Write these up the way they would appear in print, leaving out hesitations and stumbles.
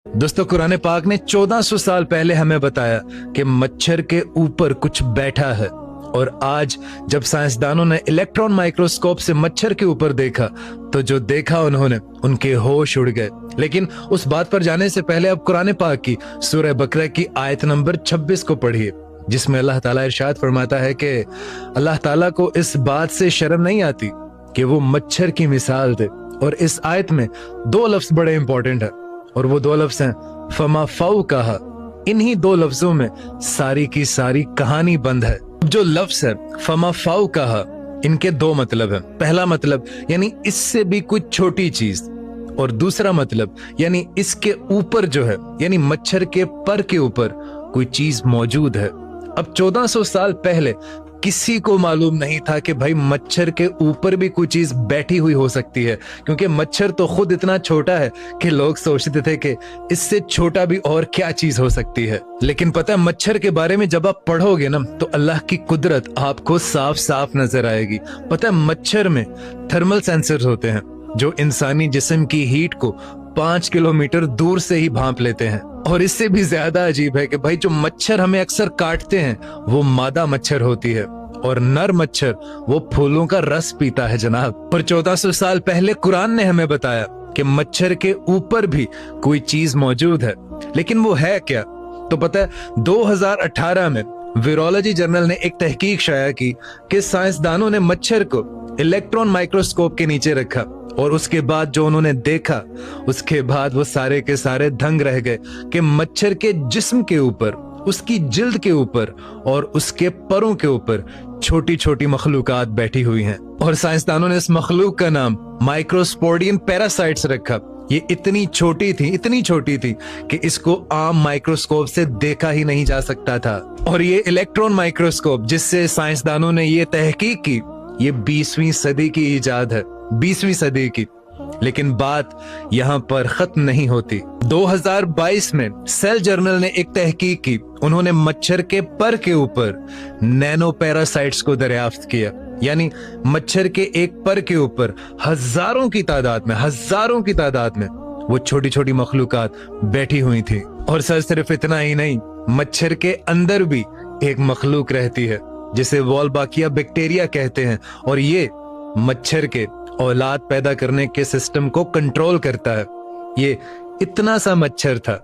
दोस्तों, कुरान पाक ने 1400 साल पहले हमें बताया कि मच्छर के ऊपर कुछ बैठा है, और आज जब साइंसदानों ने इलेक्ट्रॉन माइक्रोस्कोप से मच्छर के ऊपर देखा तो जो देखा उन्होंने, उनके होश उड़ गए। लेकिन उस बात पर जाने से पहले अब कुरान पाक की सूरह बकरा की आयत नंबर 26 को पढ़िए, जिसमें अल्लाह ताला इरशाद फरमाता है कि अल्लाह ताला को इस बात से शर्म नहीं आती कि वो मच्छर की मिसाल दे। और इस आयत में दो लफ्ज बड़े इंपॉर्टेंट है, और वो दो लफ्ज हैं फमा फाउ कहा। इन्हीं दो लफ्जों में सारी की सारी कहानी बंद है। जो लफ्ज है फमा फाउ कहा, इनके दो मतलब है। पहला मतलब यानी इससे भी कुछ छोटी चीज, और दूसरा मतलब यानी इसके ऊपर जो है, यानी मच्छर के पर के ऊपर कोई चीज मौजूद है। अब 1400 साल पहले किसी को मालूम नहीं था कि भाई मच्छर के ऊपर भी कोई चीज बैठी हुई हो सकती है, क्योंकि मच्छर तो खुद इतना छोटा है कि लोग सोचते थे कि इससे छोटा भी और क्या चीज हो सकती है। लेकिन पता है, मच्छर के बारे में जब आप पढ़ोगे ना, तो अल्लाह की कुदरत आपको साफ साफ नजर आएगी। पता है, मच्छर में थर्मल सेंसर्स होते हैं जो इंसानी जिस्म की हीट को 5 किलोमीटर दूर से ही भांप लेते हैं। और इससे भी ज्यादा अजीब है कि भाई जो मच्छर हमें अक्सर काटते हैं वो मादा मच्छर होती है, और नर मच्छर वो फूलों का रस पीता है जनाब। पर 1400 साल पहले कुरान ने हमें बताया कि मच्छर के ऊपर भी कोई चीज मौजूद है। लेकिन वो है क्या? तो पता है, 2018 में वीरोलॉजी जर्नल ने एक तहकीक शाया की कि साइंसदानों ने मच्छर को इलेक्ट्रॉन माइक्रोस्कोप के नीचे रखा, और उसके बाद जो उन्होंने देखा, उसके बाद वो सारे के सारे दंग रह गए कि मच्छर के जिस्म के ऊपर, उसकी जिल्द के ऊपर और उसके परों के ऊपर छोटी छोटी मखलूकात बैठी हुई हैं। और साइंसदानों ने इस मखलूक का नाम माइक्रोस्पोडियन पैरासाइट्स रखा। ये इतनी छोटी थी कि इसको आम माइक्रोस्कोप से देखा ही नहीं जा सकता था। और ये इलेक्ट्रॉन माइक्रोस्कोप जिससे साइंसदानों ने ये तहकीक की, ये 20वीं सदी की इजाद है, 20वीं सदी की। लेकिन बात यहाँ पर खत्म नहीं होती। 2022 में सेल जर्नल ने एक तहकीक की। उन्होंने मच्छर के पर के ऊपर नैनो पैरासाइट्स को दरियाफ्त किया, यानी मच्छर के एक पर के ऊपर हजारों की तादाद में वो छोटी छोटी मखलूकात बैठी हुई थी। और सर सिर्फ इतना ही नहीं, मच्छर के अंदर भी एक मखलूक रहती है जिसे वॉल्बाकिया बैक्टीरिया कहते हैं, और ये मच्छर के औलाद पैदा करने के सिस्टम को कंट्रोल करता है। ये इतना सा मच्छर था,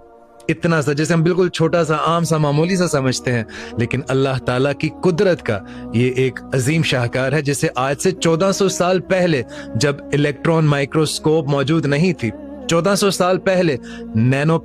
इतना सा, जैसे हम बिल्कुल छोटा सा, आम सा, मामूली सा समझते हैं, लेकिन अल्लाह ताला की कुदरत का ये एक अजीम शाहकार है, जिसे आज से 1400 साल पहले, जब इलेक्ट्रॉन माइक्रोस्कोप मौजूद नहीं थी, 1400 साल पहले नैनो